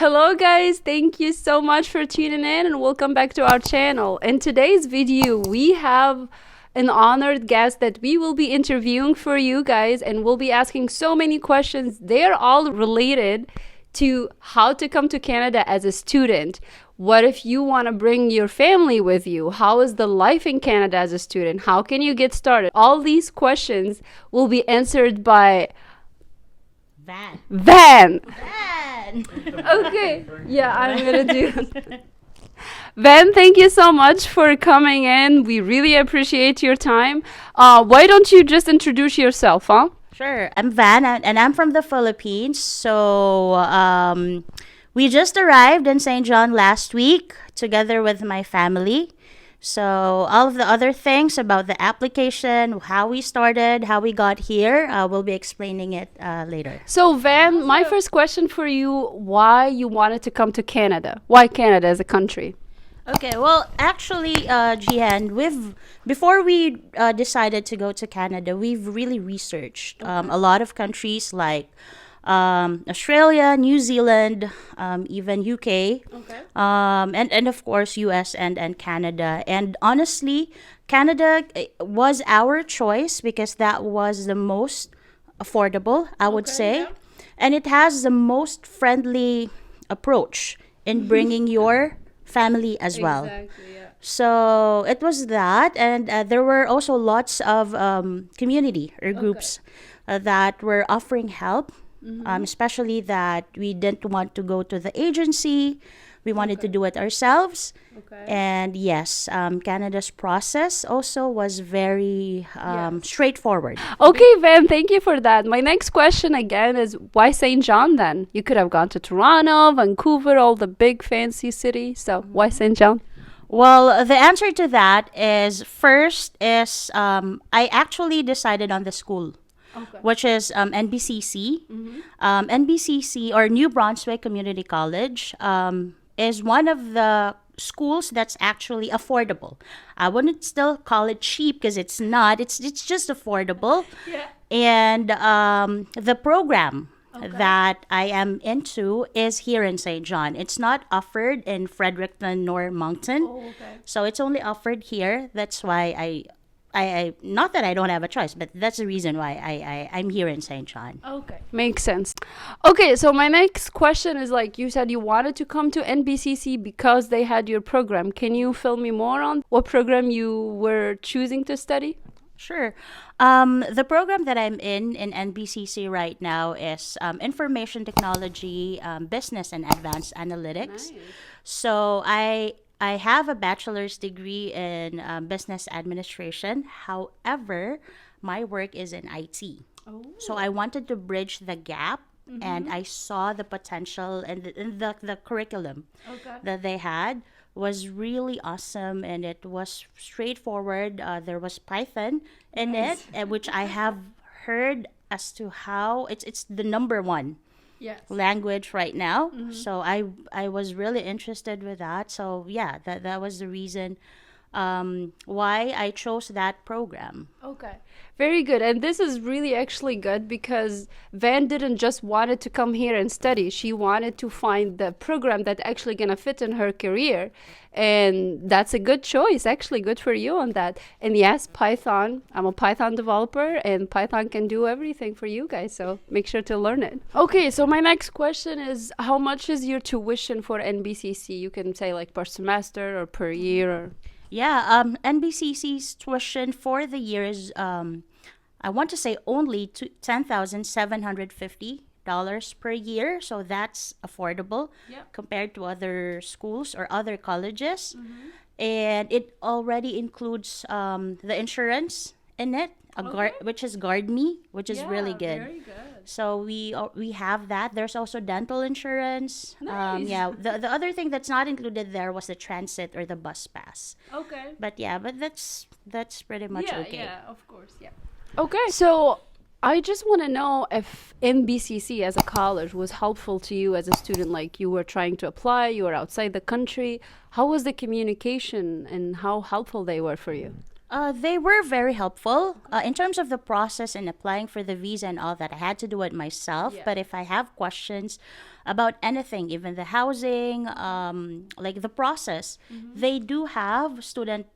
Hello guys, thank you so much for tuning in and welcome back to our channel. In today's video, we have an honored guest that we will be interviewing for you guys, and we'll be asking so many questions. They're all related to how to come to Canada as a student. What if you want to bring your family with you? How is the life in Canada as a student? How can you get started? All these questions will be answered by Van. Okay. Yeah, I'm gonna do. Van, thank you so much for coming in. We really appreciate your time. Why don't you just introduce yourself, huh? Sure. I'm Van, and I'm from the Philippines. So we just arrived in St. John last week together with my family. So all of the other things about the application, how we started, how we got here, we'll be explaining it later. So Van, my first question for you, why you wanted to come to Canada? Why Canada as a country? Okay, well, actually, Jihan, before we decided to go to Canada, we've really researched a lot of countries like Australia, New Zealand, even UK, and of course US and Canada. And honestly, Canada was our choice because that was the most affordable, I would say, yeah. and it has the most friendly approach in bringing your family as well. Exactly, yeah. So it was that, and there were also lots of community or groups that were offering help, especially that we didn't want to go to the agency. We wanted to do it ourselves. Okay. And yes, Canada's process also was very straightforward. Okay, Van, thank you for that. My next question again is why St. John then? You could have gone to Toronto, Vancouver, all the big fancy cities. So why St. John? Well, the answer to that is first is I actually decided on the school, which is NBCC. NBCC, or New Brunswick Community College, is one of the schools that's actually affordable. I wouldn't still call it cheap because it's not. It's just affordable. Yeah. And the program that I am into is here in St. John. It's not offered in Fredericton nor Moncton. Oh, okay. So it's only offered here. That's why I not that I don't have a choice, but that's the reason why I'm here in St. John. Okay. Makes sense. Okay, so my next question is like you said you wanted to come to NBCC because they had your program. Can you fill me more on what program you were choosing to study? Sure. The program that I'm in NBCC right now is Information Technology, Business and Advanced Analytics. Nice. So I have a bachelor's degree in business administration. However, my work is in IT. Oh. So I wanted to bridge the gap, and I saw the potential and the curriculum that they had was really awesome, and it was straightforward. There was Python in it, which I have heard as to how it's the number one Yes. language right now. So I was really interested with that. So yeah, that was the reason why I chose that program. Okay. Very good. And this is really actually good because Van didn't just wanted to come here and study. She wanted to find the program that actually gonna fit in her career. And that's a good choice. Actually, good for you on that. And yes, Python. I'm a Python developer and Python can do everything for you guys. So make sure to learn it. Okay, so my next question is how much is your tuition for NBCC? You can say like per semester or per year or Yeah, NBCC's tuition for the year is, I want to say only $10,750 per year. So that's affordable compared to other schools or other colleges. And it already includes the insurance in it, which is GuardMe, which is really good. Very good. So we have that. There's also dental insurance. Nice. The other thing that's not included there was the transit or the bus pass. Okay. But that's pretty much okay. Yeah, of course, yeah. Okay, so I just want to know if NBCC as a college was helpful to you as a student, like you were trying to apply, you were outside the country. How was the communication and how helpful they were for you? They were very helpful in terms of the process and applying for the visa and all that. I had to do it myself. Yeah. But if I have questions about anything, even the housing, like the process, they do have student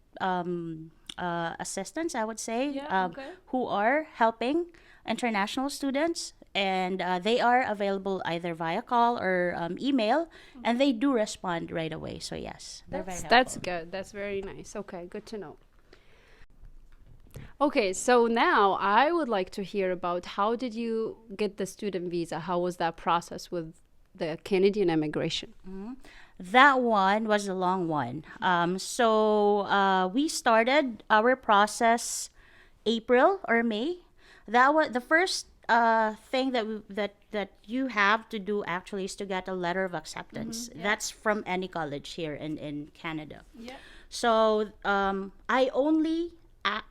assistants, I would say, Yeah, okay. who are helping international students. And they are available either via call or email, and they do respond right away. So yes, they're very helpful. That's good. That's very nice. Okay, good to know. Okay, so now I would like to hear about how did you get the student visa? How was that process with the Canadian immigration? That one was a long one. We started our process April or May. That was the first thing that you have to do actually is to get a letter of acceptance. That's from any college here in Canada. Yeah. So I only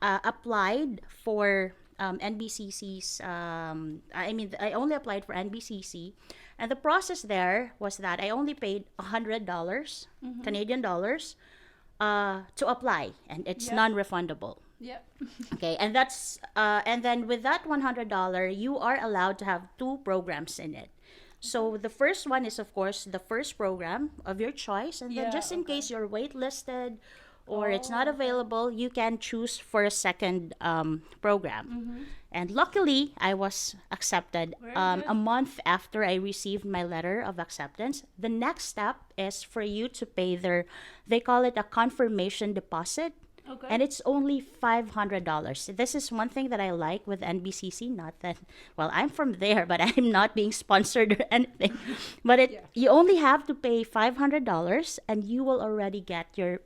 applied for NBCC's. I only applied for NBCC, and the process there was that I only paid $100, Canadian dollars, to apply, and it's Yeah. non-refundable. Yeah. Okay, and then with that $100, you are allowed to have two programs in it. So the first one is, of course, the first program of your choice, and Yeah, then just in okay. case you're waitlisted or it's not Oh, available, you can choose for a second program. And luckily, I was accepted Very a good. month after I received my letter of acceptance. The next step is for you to pay they call it a confirmation deposit. Okay. And it's only $500. This is one thing that I like with NBCC. Not that, well, I'm from there, but I'm not being sponsored or anything. But Yeah. you only have to pay $500, and you will already get your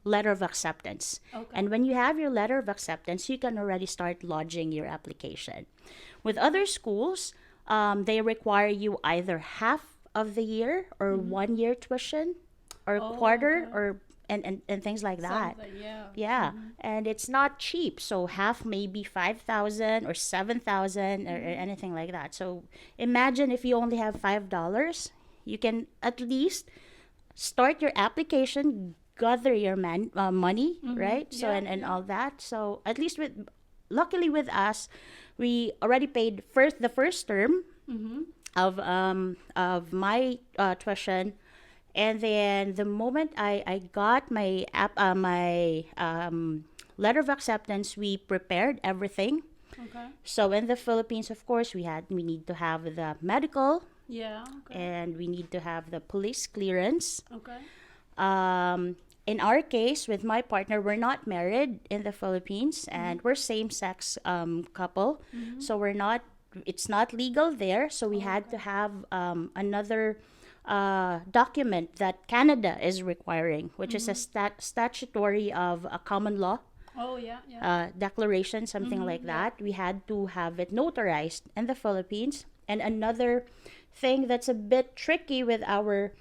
letter of acceptance. Okay. And when you have your letter of acceptance, you can already start lodging your application. With other schools, they require you either half of the year or 1 year tuition or Oh, quarter okay. or and things like that. Something, yeah. Yeah, and it's not cheap. So half maybe 5,000 or 7,000 or anything like that. So imagine if you only have $5, you can at least start your application, gather your money, right? So Yeah, and yeah. all that. So at least luckily with us, we already paid the first term of my tuition. And then the moment I got my letter of acceptance, we prepared everything. Okay. So in the Philippines, of course, we need to have the medical, Yeah. Okay. and we need to have the police clearance. Okay. In our case, with my partner, we're not married in the Philippines, and we're same-sex couple. So it's not legal there. So we had to have another document that Canada is requiring, which is a statutory of a common law Oh, yeah. Yeah. declaration, something like that. We had to have it notarized in the Philippines. And another thing that's a bit tricky with our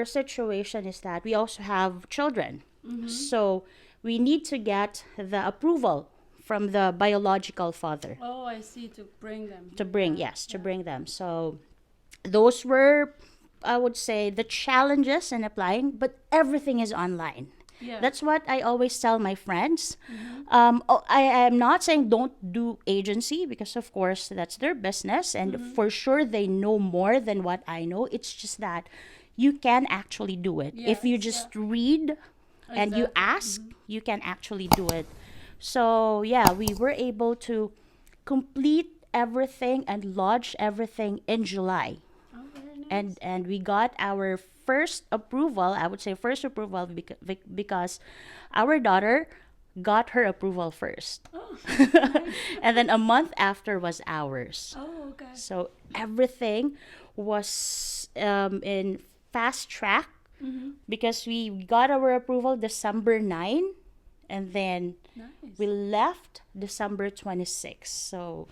situation is that we also have children. So we need to get the approval from the biological father Oh, I see. To bring them. to bring them. So those were, I would say, the challenges in applying, but everything is online. Yeah. That's what I always tell my friends. I am not saying don't do agency, because of course that's their business, and for sure they know more than what I know. It's just that you can actually do it if you Yes, just read and you Exactly. ask. You can actually do it. So yeah, we were able to complete everything and lodge everything in July. Oh, very nice. And we got our first approval. I would say first approval because our daughter got her approval first. Oh. And then a month after was ours. Oh, okay. So everything was in fast track, because we got our approval December 9, and then Nice. we left December 26. So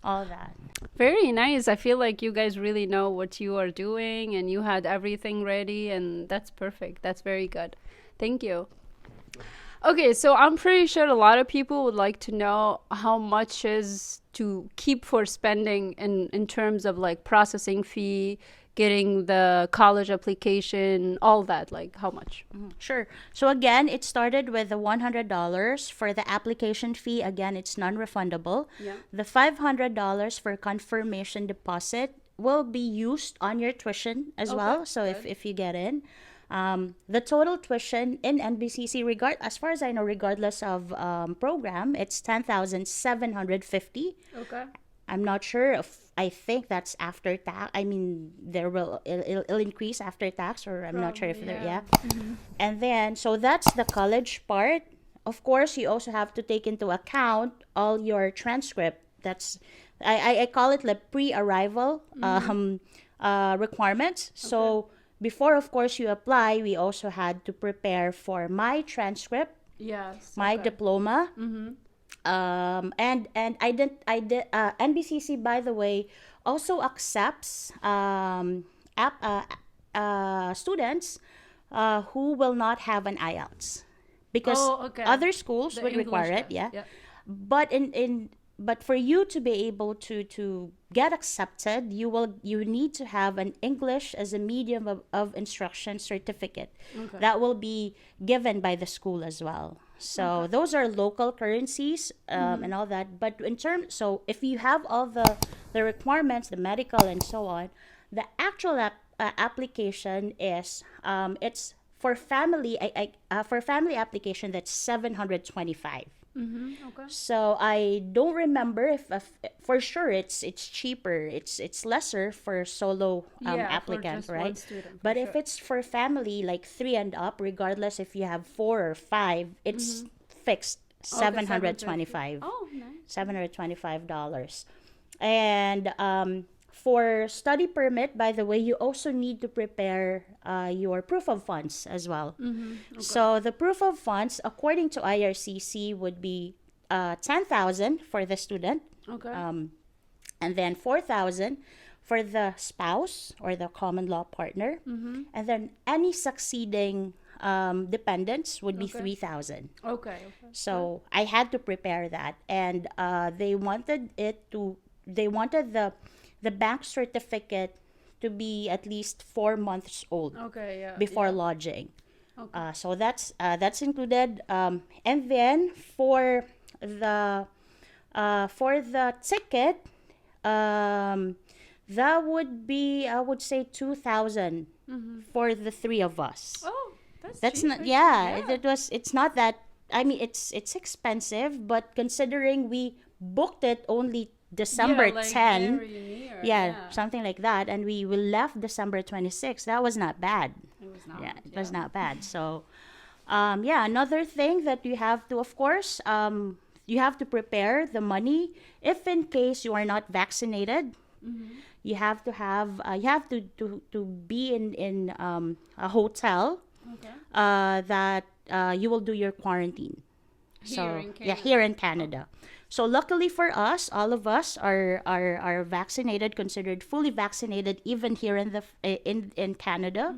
all that. Very nice. I feel like you guys really know what you are doing and you had everything ready, and that's perfect. That's very good. Thank you. Okay, so I'm pretty sure a lot of people would like to know how much is to keep for spending in terms of like processing fee, getting the college application, all that? Like how much? Sure. So again, it started with the $100 for the application fee. Again, it's non-refundable. Yeah. The $500 for confirmation deposit will be used on your tuition as well. So if you get in, the total tuition in NBCC, as far as I know, regardless of program, it's 10,750. Okay. I'm not sure if I think that's after tax. I mean, it'll increase after tax, or I'm not sure if Probably, there. yeah. Yeah. And then so that's the college part. Of course, you also have to take into account all your transcript. I call it like pre-arrival requirements. So before, of course, you apply, we also had to prepare for my transcript, Yes. my okay. diploma. And I did NBCC, by the way, also accepts students who will not have an IELTS, because Oh, okay. other schools The would require English it, yeah. test, But but for you to be able to get accepted, you need to have an English as a medium of instruction certificate. Okay. That will be given by the school as well. So those are local currencies and all that. But so if you have all the requirements, the medical and so on, the actual application is it's for family. For family application, that's 725. Okay. So I don't remember if for sure it's cheaper. It's lesser for solo Yeah, for applicant, just one right? student, for But if sure. it's for family like 3 and up, regardless if you have 4 or 5, it's fixed Okay, 725. Oh, nice. $725. And for study permit, by the way, you also need to prepare your proof of funds as well. So the proof of funds, according to IRCC, would be 10,000 for the student, Okay. and then 4,000 for the spouse or the common law partner, and then any succeeding dependents would be 3,000. Okay. So I had to prepare that, and they wanted the bank certificate to be at least 4 months old Okay. Yeah. before lodging. So that's included, and then for the ticket, that would be, I would say, 2,000 for the 3 of us. Oh, That's cheap, not, actually. yeah, it's not that, I mean, it's expensive, but considering we booked it only December Yeah, like 10, very near, yeah, something like that, and we left December 26. That was not bad. It was not. Yeah, it was not bad. So yeah, another thing that you have to, of course, you have to prepare the money if in case you are not vaccinated. You have to have to be in a hotel Okay. that you will do your quarantine. Here in Yeah, Canada. here in Canada. So luckily for us, all of us are vaccinated, considered fully vaccinated, even here in Canada.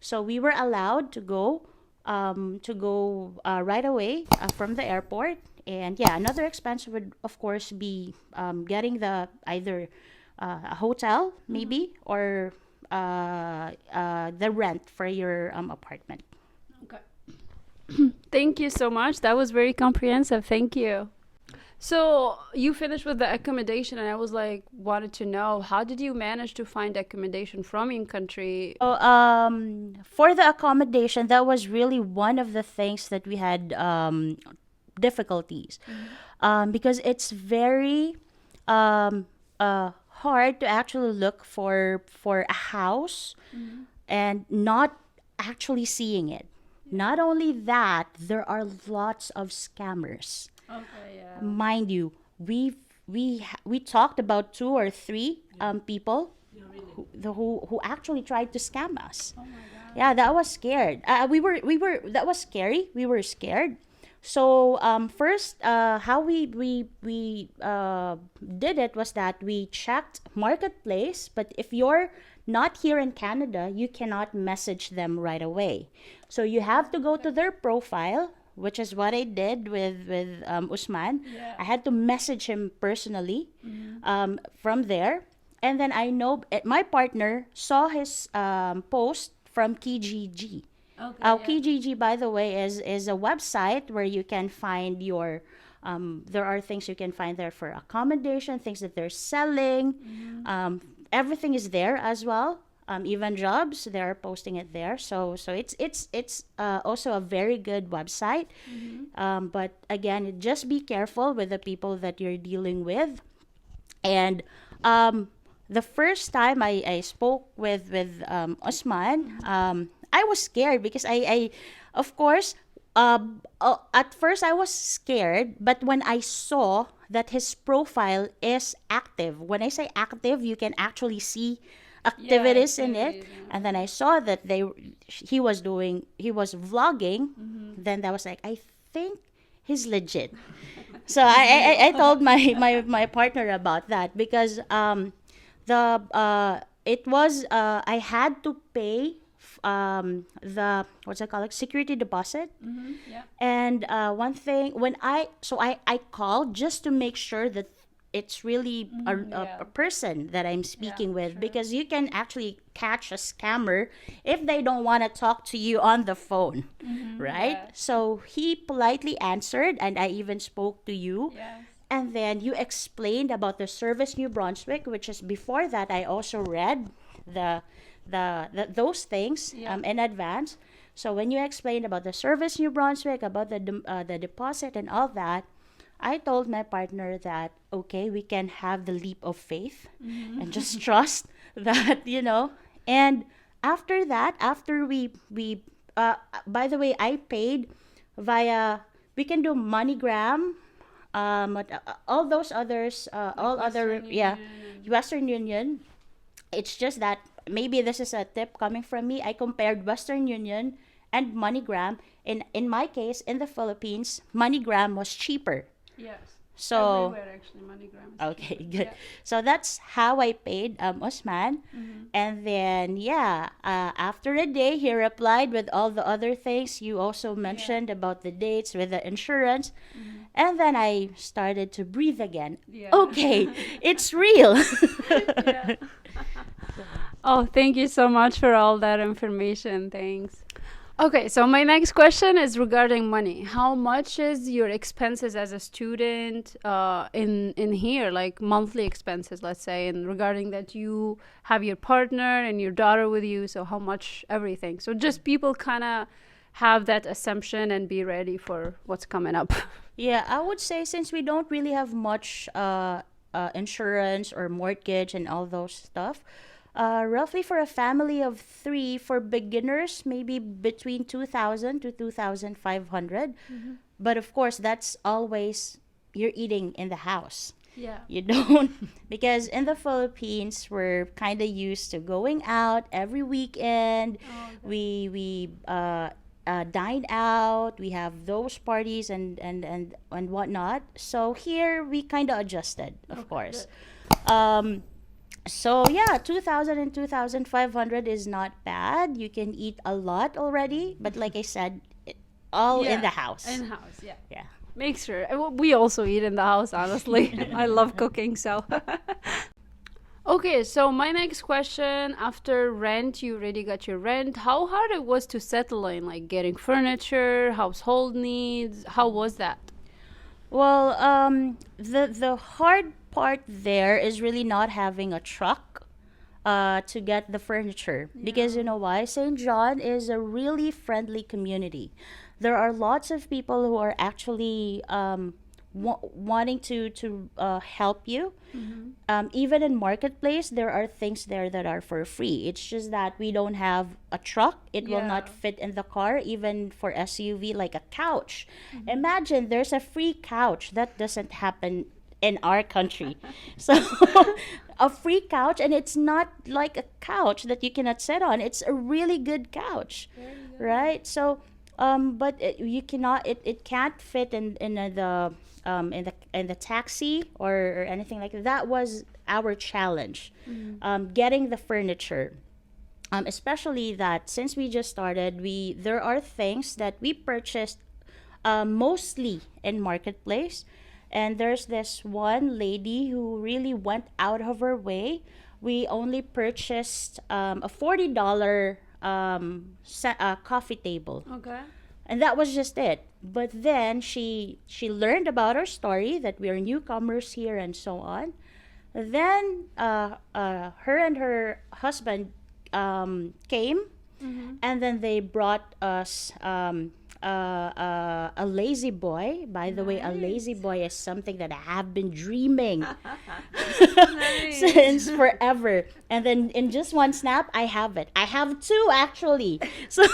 So we were allowed to go right away from the airport. And yeah, another expense would of course be getting either a hotel maybe, or the rent for your apartment. Okay. Thank you so much. That was very comprehensive. Thank you. So you finished with the accommodation, and I was like, wanted to know, how did you manage to find accommodation from in country? So, for the accommodation, that was really one of the things that we had difficulties, because it's very hard to actually look for a house and not actually seeing it. Not only that, there are lots of scammers. Okay, yeah. Mind you, we talked about 2 or 3 people who actually tried to scam us. Oh my God. Yeah, that was scared. That was scary. We were scared. So first, how we did it was that we checked Marketplace, but if you're not here in Canada, you cannot message them right away. So you have to go to their profile, which is what I did with Usman. Yeah. I had to message him personally from there. And then I know my partner saw his post from Kijiji. Okay, yeah. Kijiji, by the way, is a website where you can find your there are things you can find there for accommodation, things that they're selling. Everything is there as well. Even jobs, they're posting it there. So it's also a very good website. But again, just be careful with the people that you're dealing with. And the first time I spoke with Osman, I was scared because I of course, at first I was scared, but when I saw that his profile is active, when I say active, you can actually see activities in it, and then I saw that he was vlogging, then that was like, I think he's legit. So I told my partner about that because the it was I had to pay the what's it called, like security deposit. Yeah. And one thing when I called just to make sure that it's really a person that I'm speaking with, because you can actually catch a scammer if they don't want to talk to you on the phone, right? Yeah. So he politely answered, and I even spoke to you. Yes. And then you explained about the Service New Brunswick, which is before that I also read the those things in advance. So when you explained about the Service New Brunswick, about the deposit and all that, I told my partner that okay, we can have the leap of faith and just trust that, you know. And after that, after we by the way, I paid via, we can do MoneyGram, all those others, all other, Western yeah, Union Western Union. It's just that maybe this is a tip coming from me. I compared Western Union and MoneyGram. In my case, in the Philippines, MoneyGram was cheaper. Yes. So Everywhere actually, MoneyGram is okay, cheaper. good. Yeah. So that's how I paid Osman. And then, yeah, after a day, he replied with all the other things you also mentioned about the dates with the insurance. And then I started to breathe again. Yeah. Okay, it's real. Yeah. Oh, thank you so much for all that information. Thanks. Okay, so my next question is regarding money. How much is your expenses as a student in here, like monthly expenses, let's say, and regarding that you have your partner and your daughter with you, so how much everything? So just people kind of have that assumption and be ready for what's coming up. Yeah, I would say since we don't really have much insurance or mortgage and all those stuff, roughly for a family of three, for beginners, maybe between 2,000 to 2,500. But of course, that's always you're eating in the house. Yeah. You don't, because in the Philippines, we're kind of used to going out every weekend. We dine out. We have those parties and whatnot. So here we kind of adjusted, of course. So yeah, 2,000 and 2,500 is not bad. You can eat a lot already, but like I said, all in the house. In house, yeah. Yeah. Make sure. Well, we also eat in the house, honestly. I love cooking, so. Okay, so my next question, after rent, you already got your rent. How hard it was to settle in, like getting furniture, household needs? How was that? Well, the hard part there is really not having a truck to get the furniture, because you know why? St. John is a really friendly community. There are lots of people who are actually wanting to help you. Even in marketplace, there are things there that are for free. It's just that we don't have a truck. It will not fit in the car, even for SUV, like a couch. Imagine there's a free couch. That doesn't happen in our country. So a free couch, and it's not like a couch that you cannot sit on. It's a really good couch, right? So but you cannot, it can't fit in the taxi or anything like that. That was our challenge, getting the furniture. Especially that since we just started, there are things that we purchased mostly in marketplace, and there's this one lady who really went out of her way we only purchased a $40 coffee table, Okay. and that was just it. But then she learned about our story, that we are newcomers here and so on. Then her and her husband came, and then they brought us a lazy boy. By the way, a lazy boy is something that I have been dreaming since forever. And then in just one snap, I have it. I have two actually. So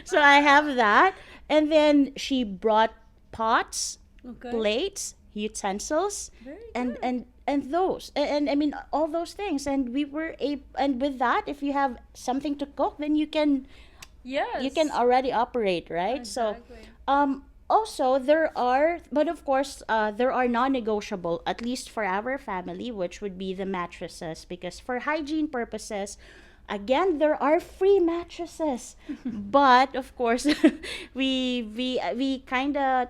so I have that. And then she brought pots, Okay. plates, utensils, Very and good. and those and I mean all those things. And we were and with that, if you have something to cook, then Yes. you can already operate, right? Exactly. So also there are, but of course there are non-negotiable, at least for our family, which would be the mattresses, because for hygiene purposes, again, there are free mattresses. But of course we kind of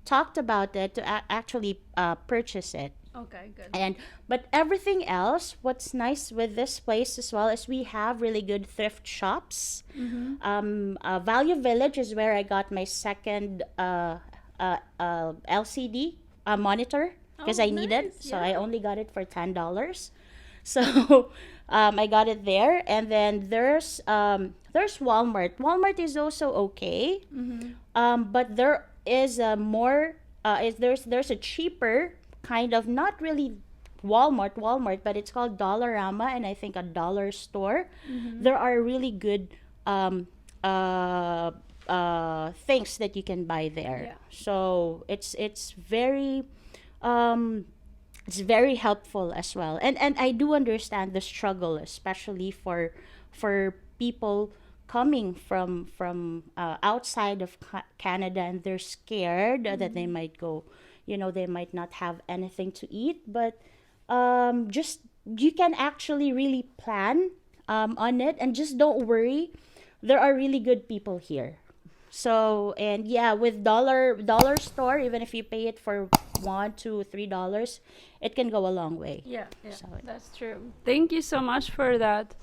talked about it to actually purchase it. Okay, good. And but everything else, what's nice with this place as well is we have really good thrift shops. Value Village is where I got my second LCD monitor, because Oh, I need it. nice, So I yeah. only got it for $10. So I got it there. And then there's Walmart. Walmart is also okay. But there is a more there's a cheaper kind of, not really Walmart, but it's called Dollarama, and I think a dollar store. There are really good things that you can buy there. Yeah. So um, it's very helpful as well. And I do understand the struggle, especially for people coming from outside of Canada, and they're scared that they might go, they might not have anything to eat. But just you can actually really plan on it, and just don't worry. There are really good people here. So, and yeah, with dollar store, even if you pay it for $1, $2, $3, it can go a long way. Yeah, So that's true. Thank you so much for that.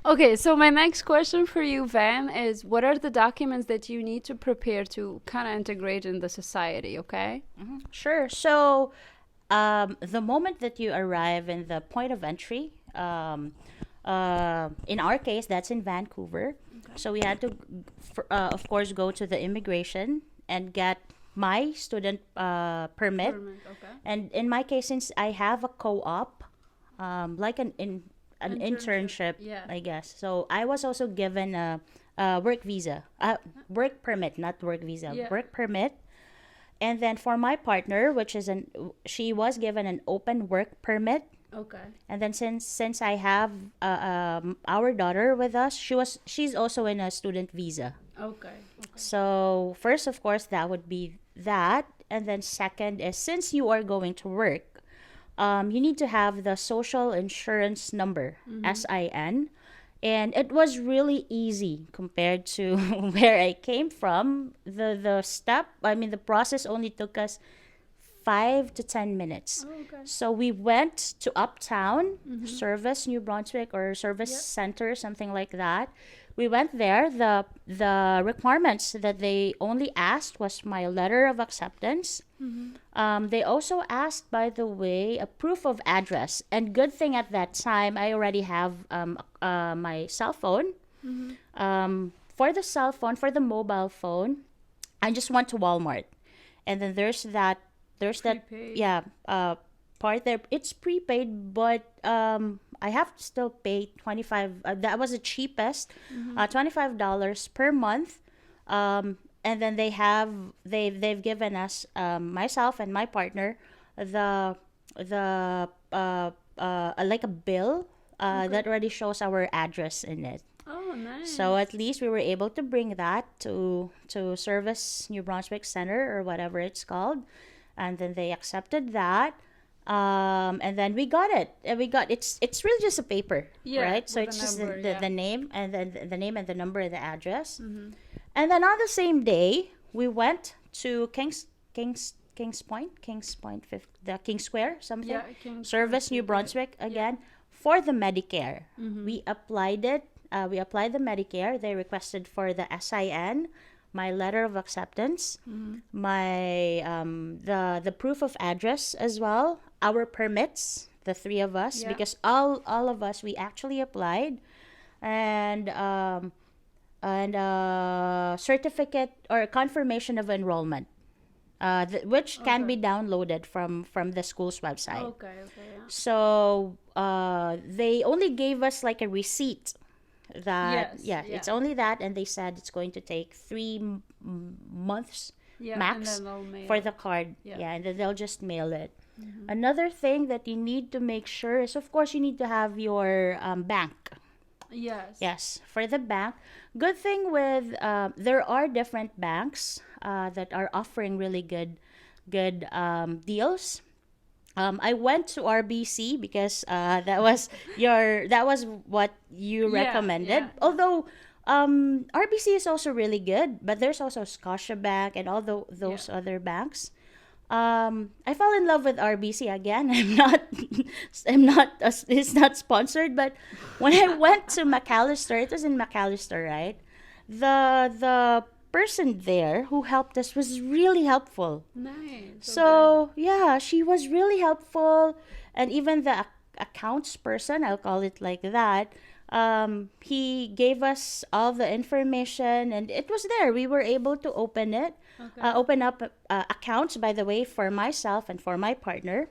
Okay, so my next question for you, Van, is what are the documents that you need to prepare to kind of integrate in the society, okay? sure. So, the moment that you arrive in the point of entry, in our case, that's in Vancouver. So we had to, of course, go to the immigration and get my student permit. Okay. And in my case, since I have a co-op, like an internship, yeah. I guess. So I was also given a work visa, work permit, not work visa, Yeah. work permit. And then for my partner, she was given an open work permit. Okay. And then since I have our daughter with us, she's also in a student visa. Okay. So first, of course, that would be that. And then second is, since you are going to work, you need to have the social insurance number, SIN. And it was really easy compared to where I came from. The process only took us 5 to 10 minutes. Okay. So we went to Uptown, Service, New Brunswick, or Service Center, something like that. We went there. The requirements that they only asked was my letter of acceptance. They also asked, by the way, a proof of address. And good thing at that time, I already have my cell phone. For the cell phone, for the mobile phone, I just went to Walmart. And then there's that Prepaid. part there. It's prepaid, but I have to still pay 25. That was the cheapest, $25 per month. And then they've given us, myself and my partner, the like a bill that already shows our address in it. Oh, nice. So at least we were able to bring that to Service New Brunswick Center, or whatever it's called, and then they accepted that. And then we got it. And it's really just a paper, Yeah, right? So with it's a just number, the name, and then the name and the number and the address. Mm-hmm. And then on the same day, we went to the King Square, something. Yeah, King's Service, New Brunswick again, for the Medicare. We applied it. We applied the Medicare. They requested for the SIN, my letter of acceptance, my the proof of address as well, our permits, the three of us, Yeah. because all of us we actually applied, and certificate or confirmation of enrollment, which can be downloaded from the school's website. Okay, okay, yeah. So they only gave us like a receipt that Yes, yeah, yeah. it's only that, and they said it's going to take 3 months Yeah, max and then they'll mail for it. the card. Yeah. Yeah, and then they'll just mail it. Another thing that you need to make sure is, of course, you need to have your bank. Yes. Yes, for the bank. Good thing with there are different banks that are offering really good deals. I went to RBC because that was what you Yeah, recommended. yeah. Although RBC is also really good, but there's also Scotiabank and all those Yeah. other banks. I fell in love with RBC again. It's not sponsored, but when I went to McAllister, it was in McAllister, right? The person there who helped us was really helpful. Nice. So yeah, she was really helpful, and even the accounts person, I'll call it like that. He gave us all the information, and it was there. We were able to open it, open up accounts. By the way, for myself and for my partner,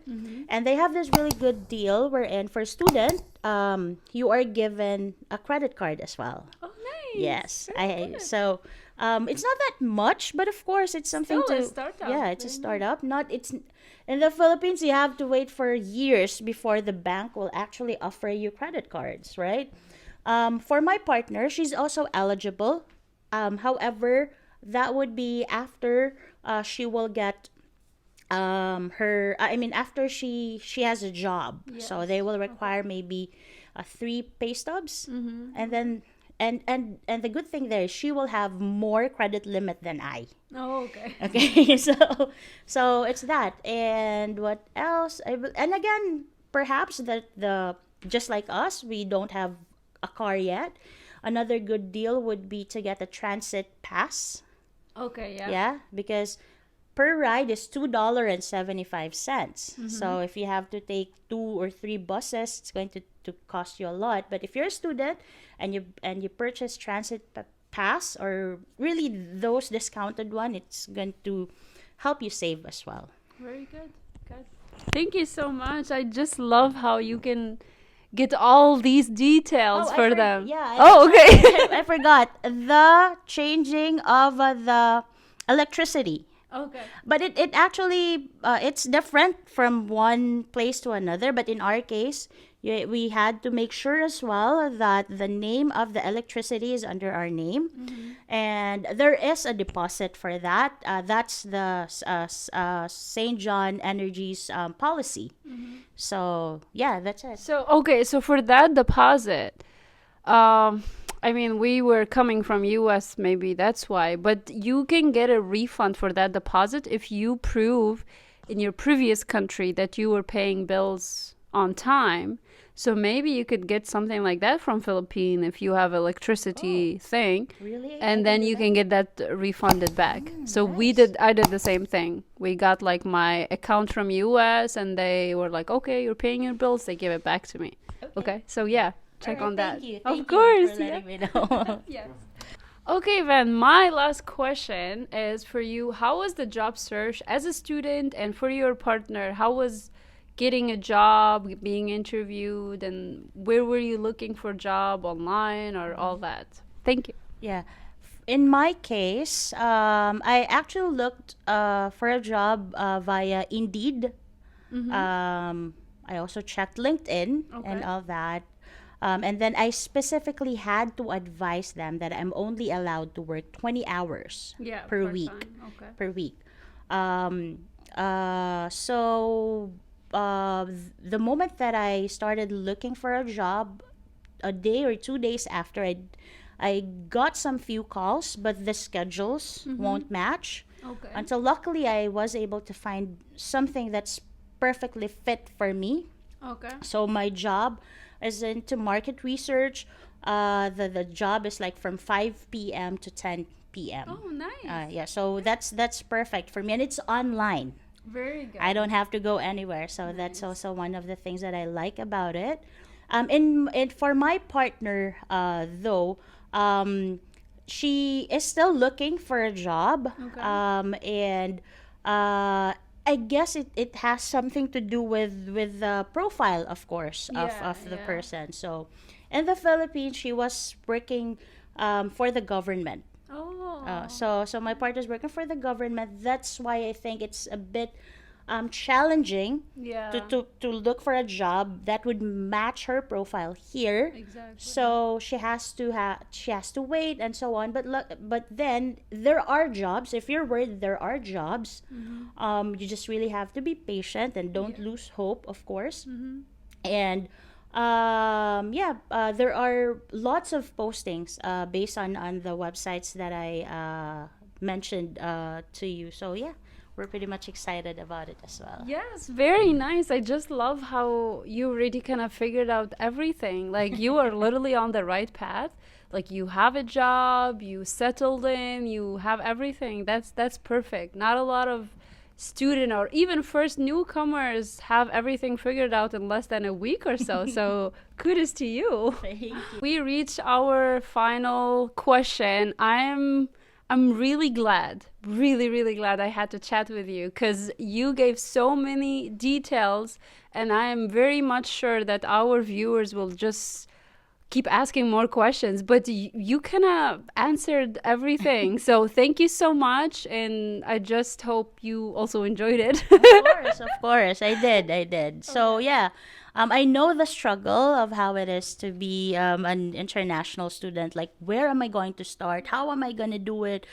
and they have this really good deal. Wherein for student, you are given a credit card as well. Oh, nice. Yes, Very good. so it's not that much, but of course it's something Still a to startup. yeah, it's a Very nice. startup. Not it's in the Philippines you have to wait for years before the bank will actually offer you credit cards, right? For my partner, she's also eligible. However, that would be after she will get her I mean after she has a job. So they will require maybe 3 pay stubs, and then and the good thing there is she will have more credit limit than I. Oh, okay. Okay, so it's that. And what else? And again, perhaps that the just like us, we don't have a car yet. Another good deal would be to get a transit pass. Okay, yeah. Yeah, because per ride is $2.75. So if you have to take 2 or 3 buses, it's going to cost you a lot. But if you're a student and you purchase transit pass, or really those discounted one, it's going to help you save as well. Very good. Good. Thank you so much. I just love how you can get all these details I for for- them. yeah, Oh, okay. I forgot the changing of the electricity. Okay. But it actually it's different from one place to another. But in our case, we had to make sure as well that the name of the electricity is under our name, and there is a deposit for that. That's the St. John Energy's policy. So yeah, that's it. So, okay, so for that deposit, I mean, we were coming from US, maybe that's why, but you can get a refund for that deposit if you prove in your previous country that you were paying bills on time. So maybe you could get something like that from Philippine if you have electricity thing, Really? and then you can get that refunded back. So I did the same thing. We got like my account from US, and they were like, okay, you're paying your bills. They give it back to me. Okay, so yeah, check Alright, on that. Thank you. Of Thank you course, for yeah. letting me know. Yes. Okay, Van, my last question is for you. How was the job search as a student, and for your partner, how was getting a job, being interviewed, and where were you looking for a job, online or all that? Thank you. Yeah. In my case, I actually looked for a job via Indeed. I also checked LinkedIn and Okay. all that. And then I specifically had to advise them that I'm only allowed to work 20 hours Yeah, per part-time. week. Okay. Per week. So the moment that I started looking for a job, a day or 2 days after, I got some few calls, but the schedules won't match. Okay. Until luckily I was able to find something that's perfectly fit for me. Okay. So my job is into market research. The job is like from 5 p.m. to 10 p.m. Oh, nice. Yeah, so that's perfect for me, and it's online. Very good. I don't have to go anywhere, so that's Nice. also one of the things that I like about it. In for my partner, though, she is still looking for a job, Okay. and I guess it has something to do with the profile, of course, Yeah, of the yeah. person. So, in the Philippines, she was working for the government. Oh. So my partner's working for the government. That's why I think it's a bit challenging Yeah. to look for a job that would match her profile here. Exactly. So she has to wait and so on. But then there are jobs. If you're worried, there are jobs. You just really have to be patient and don't Yeah. lose hope, of course. And yeah, there are lots of postings based on the websites that I mentioned to you. So yeah, we're pretty much excited about it as well. Yes, very nice. I just love how you already kind of figured out everything. Like you are literally on the right path. Like you have a job, you settled in, you have everything. That's perfect. Not a lot of student or even first newcomers have everything figured out in less than a week or so. So kudos to you. Thank you. We reached our final question. I'm really glad, really, really glad I had to chat with you because you gave so many details, and I am very much sure that our viewers will just keep asking more questions. But you kind of answered everything. So thank you so much, and I just hope you also enjoyed it. Of course, I did. So yeah, I know the struggle of how it is to be an international student. Like, where am I going to start? How am I going to do it,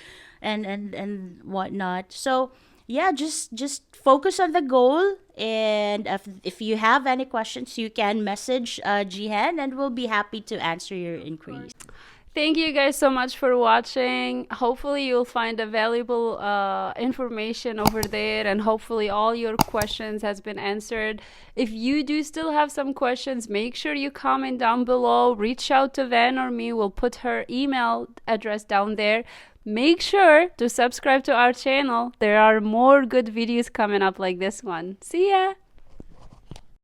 and whatnot. So yeah, just focus on the goal. And if you have any questions, you can message Jihan, and we'll be happy to answer your inquiries. Thank you guys so much for watching. Hopefully you'll find a valuable information over there, and hopefully all your questions has been answered. If you do still have some questions, make sure you comment down below. Reach out to Van or me. We'll put her email address down there. Make sure to subscribe to our channel. There are more good videos coming up like this one. See ya!